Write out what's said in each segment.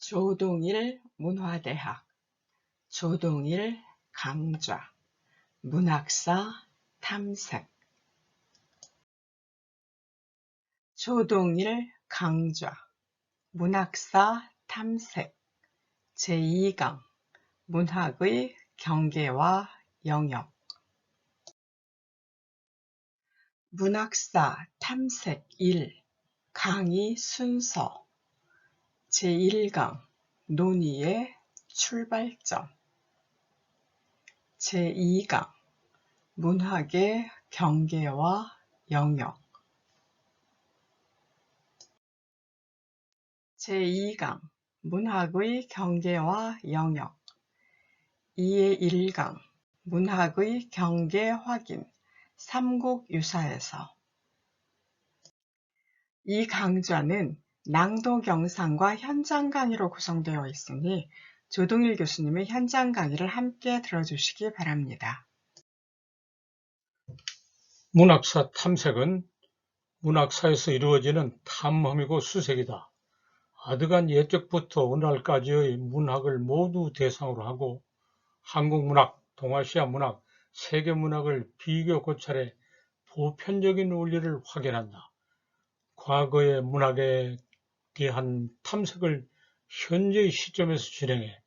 조동일 문화대학, 조동일 강좌, 문학사 탐색. 조동일 강좌, 문학사 탐색 제2강 문학의 경계와 영역. 문학사 탐색 1 강의 순서 제1강 논의의 출발점. 제2강 문학의 경계와 영역. 제2강 문학의 경계와 영역 2의 1강 문학의 경계 확인 삼국유사에서. 이 강좌는 낭독 영상과 현장 강의로 구성되어 있으니 조동일 교수님의 현장 강의를 함께 들어주시기 바랍니다. 문학사 탐색은 문학사에서 이루어지는 탐험이고 수색이다. 아득한 옛적부터 오늘날까지의 문학을 모두 대상으로 하고 한국 문학, 동아시아 문학, 세계 문학을 비교 고찰해 보편적인 원리를 확인한다. 과거의 문학에 대한 탐색을 현재의 시점에서 진행해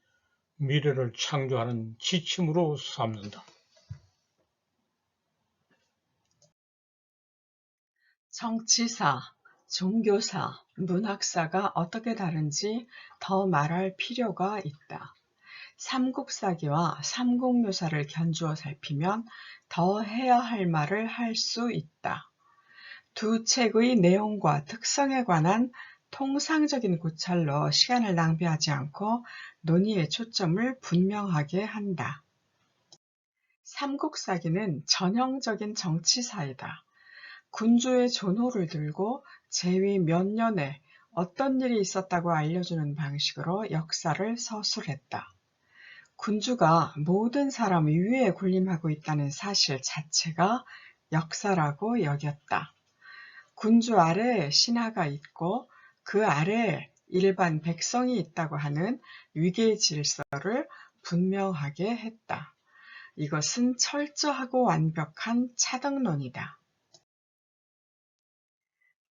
미래를 창조하는 지침으로 삼는다. 정치사, 종교사, 문학사가 어떻게 다른지 더 말할 필요가 있다. 삼국사기와 삼국유사를 견주어 살피면 더 해야 할 말을 할 수 있다. 두 책의 내용과 특성에 관한 통상적인 고찰로 시간을 낭비하지 않고 논의의 초점을 분명하게 한다. 삼국사기는 전형적인 정치사이다. 군주의 존호를 들고 재위 몇 년에 어떤 일이 있었다고 알려주는 방식으로 역사를 서술했다. 군주가 모든 사람 위에 군림하고 있다는 사실 자체가 역사라고 여겼다. 군주 아래에 신하가 있고 그 아래에 일반 백성이 있다고 하는 위계 질서를 분명하게 했다. 이것은 철저하고 완벽한 차등론이다.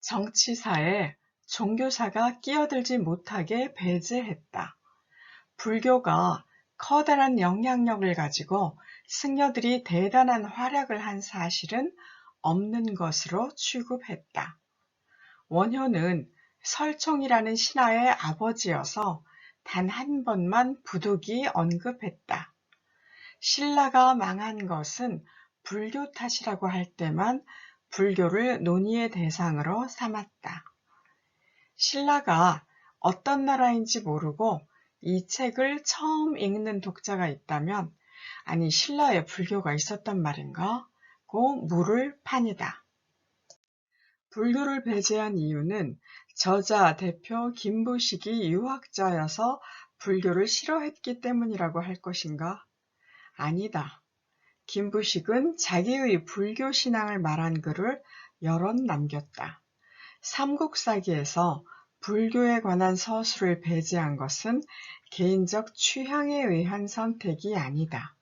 정치사에 종교사가 끼어들지 못하게 배제했다. 불교가 커다란 영향력을 가지고 승려들이 대단한 활약을 한 사실은 없는 것으로 취급했다. 원효는 설총이라는 신하의 아버지여서 단 한 번만 부득이 언급했다. 신라가 망한 것은 불교 탓이라고 할 때만 불교를 논의의 대상으로 삼았다. 신라가 어떤 나라인지 모르고 이 책을 처음 읽는 독자가 있다면 아니 신라에 불교가 있었단 말인가? 고 물을 판이다. 불교를 배제한 이유는 저자 대표 김부식이 유학자여서 불교를 싫어했기 때문이라고 할 것인가? 아니다. 김부식은 자기의 불교 신앙을 말한 글을 여럿 남겼다. 삼국사기에서 불교에 관한 서술을 배제한 것은 개인적 취향에 의한 선택이 아니다.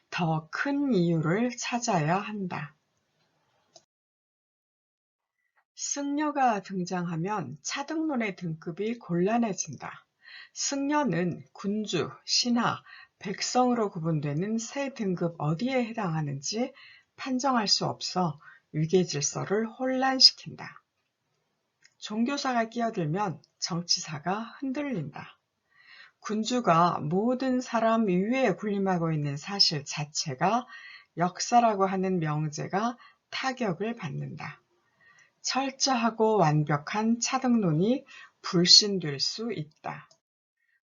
더 큰 이유를 찾아야 한다. 승려가 등장하면 차등론의 등급이 곤란해진다. 승려는 군주, 신하, 백성으로 구분되는 세 등급 어디에 해당하는지 판정할 수 없어 위계질서를 혼란시킨다. 종교사가 끼어들면 정치사가 흔들린다. 군주가 모든 사람 위에 군림하고 있는 사실 자체가 역사라고 하는 명제가 타격을 받는다. 철저하고 완벽한 차등론이 불신될 수 있다.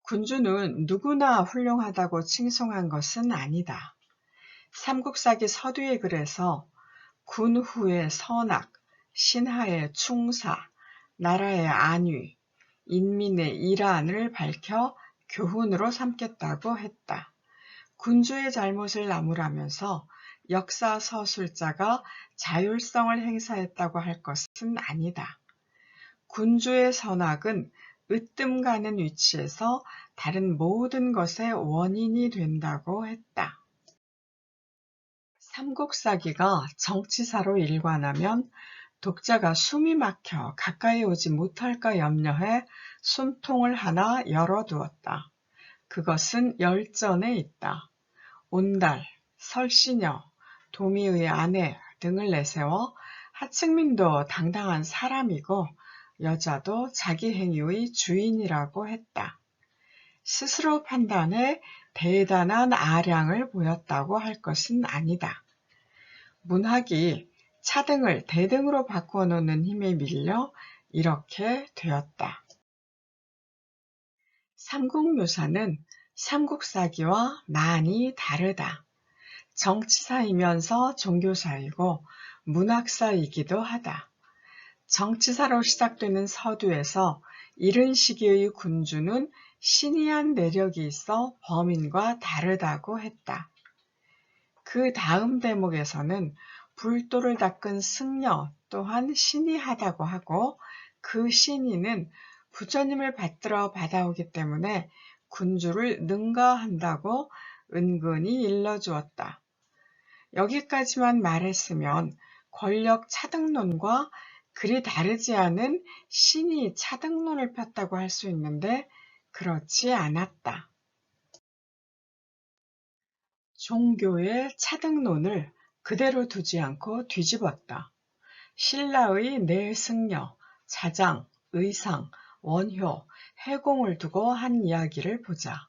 군주는 누구나 훌륭하다고 칭송한 것은 아니다. 삼국사기 서두의 글에서 군후의 선악, 신하의 충사, 나라의 안위, 인민의 일안을 밝혀 교훈으로 삼겠다고 했다. 군주의 잘못을 나무라면서 역사 서술자가 자율성을 행사했다고 할 것은 아니다. 군주의 선악은 으뜸 가는 위치에서 다른 모든 것의 원인이 된다고 했다. 삼국사기가 정치사로 일관하면 독자가 숨이 막혀 가까이 오지 못할까 염려해 숨통을 하나 열어두었다. 그것은 열전에 있다. 온달, 설신여, 도미의 아내 등을 내세워 하층민도 당당한 사람이고 여자도 자기 행위의 주인이라고 했다. 스스로 판단해 대단한 아량을 보였다고 할 것은 아니다. 문학이 차등을 대등으로 바꾸어 놓는 힘에 밀려 이렇게 되었다. 삼국묘사는 삼국사기와 많이 다르다. 정치사이면서 종교사이고 문학사이기도 하다. 정치사로 시작되는 서두에서 이른 시기의 군주는 신이한 내력이 있어 범인과 다르다고 했다. 그 다음 대목에서는 불도를 닦은 승려 또한 신이하다고 하고 그 신이는 부처님을 받들어 받아오기 때문에 군주를 능가한다고 은근히 일러주었다. 여기까지만 말했으면 권력 차등론과 그리 다르지 않은 신이 차등론을 폈다고 할 수 있는데 그렇지 않았다. 종교의 차등론을 그대로 두지 않고 뒤집었다. 신라의 내승려, 자장, 의상, 원효, 해공을 두고 한 이야기를 보자.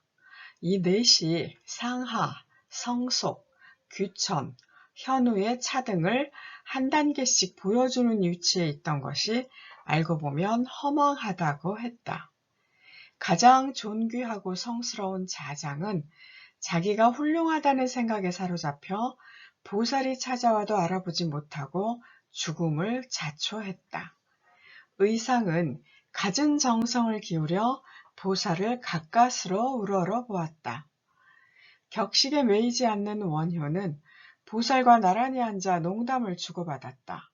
이 넷이 상하, 성속, 규천, 현우의 차등을 한 단계씩 보여주는 위치에 있던 것이 알고 보면 허망하다고 했다. 가장 존귀하고 성스러운 자장은 자기가 훌륭하다는 생각에 사로잡혀 보살이 찾아와도 알아보지 못하고 죽음을 자초했다. 의상은 갖은 정성을 기울여 보살을 가까스로 우러러 보았다. 격식에 매이지 않는 원효는 보살과 나란히 앉아 농담을 주고받았다.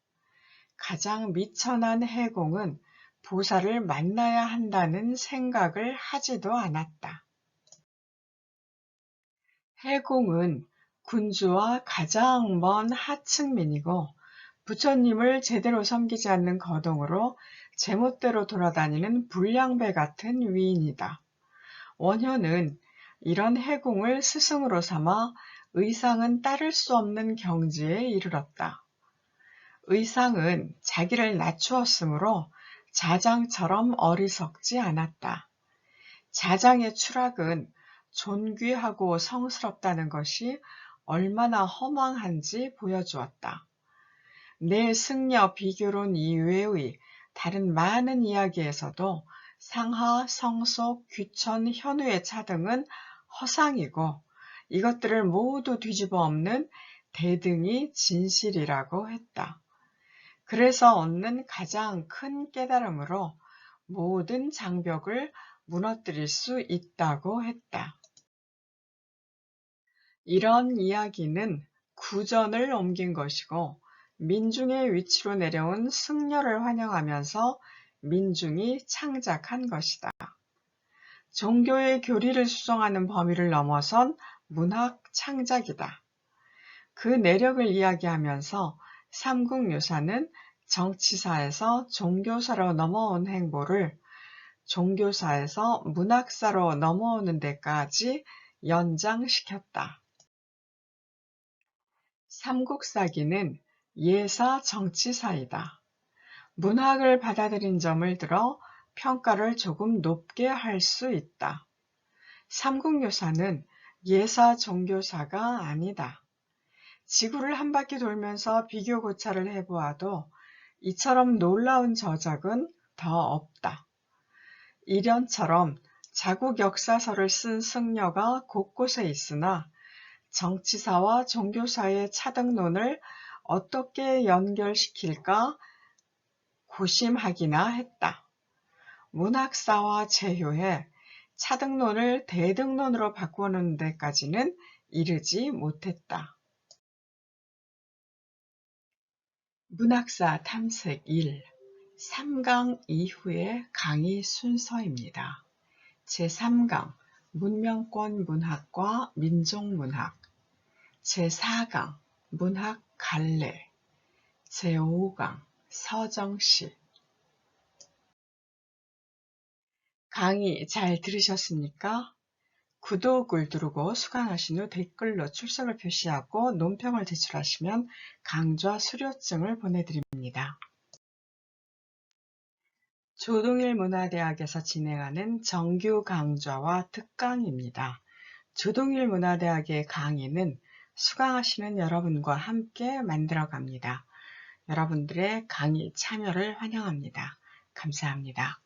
가장 미천한 해공은 보살을 만나야 한다는 생각을 하지도 않았다. 해공은 군주와 가장 먼 하층민이고 부처님을 제대로 섬기지 않는 거동으로 제멋대로 돌아다니는 불량배 같은 위인이다. 원효는 이런 해공을 스승으로 삼아 의상은 따를 수 없는 경지에 이르렀다. 의상은 자기를 낮추었으므로 자장처럼 어리석지 않았다. 자장의 추락은 존귀하고 성스럽다는 것이 얼마나 허망한지 보여주었다. 내 승려 비교론 이외의 다른 많은 이야기에서도 상하, 성속, 규천, 현우의 차등은 허상이고 이것들을 모두 뒤집어 엎는 대등이 진실이라고 했다. 그래서 얻는 가장 큰 깨달음으로 모든 장벽을 무너뜨릴 수 있다고 했다. 이런 이야기는 구전을 옮긴 것이고 민중의 위치로 내려온 승려를 환영하면서 민중이 창작한 것이다. 종교의 교리를 수정하는 범위를 넘어선 문학 창작이다. 그 내력을 이야기하면서 삼국묘사는 정치사에서 종교사로 넘어온 행보를 종교사에서 문학사로 넘어오는 데까지 연장시켰다. 삼국사기는 예사 정치사이다. 문학을 받아들인 점을 들어 평가를 조금 높게 할 수 있다. 삼국묘사는 예사 종교사가 아니다. 지구를 한 바퀴 돌면서 비교 고찰을 해보아도 이처럼 놀라운 저작은 더 없다. 이련처럼 자국 역사서를 쓴 승려가 곳곳에 있으나 정치사와 종교사의 차등론을 어떻게 연결시킬까 고심하기나 했다. 문학사와 제휴해 차등론을 대등론으로 바꾸는 데까지는 이르지 못했다. 문학사 탐색 1. 3강 이후의 강의 순서입니다. 제3강 문명권 문학과 민족문학, 제4강 문학 갈래, 제5강 서정시. 강의 잘 들으셨습니까? 구독을 누르고 수강하신 후 댓글로 출석을 표시하고 논평을 제출하시면 강좌 수료증을 보내드립니다. 조동일 문화대학에서 진행하는 정규 강좌와 특강입니다. 조동일 문화대학의 강의는 수강하시는 여러분과 함께 만들어갑니다. 여러분들의 강의 참여를 환영합니다. 감사합니다.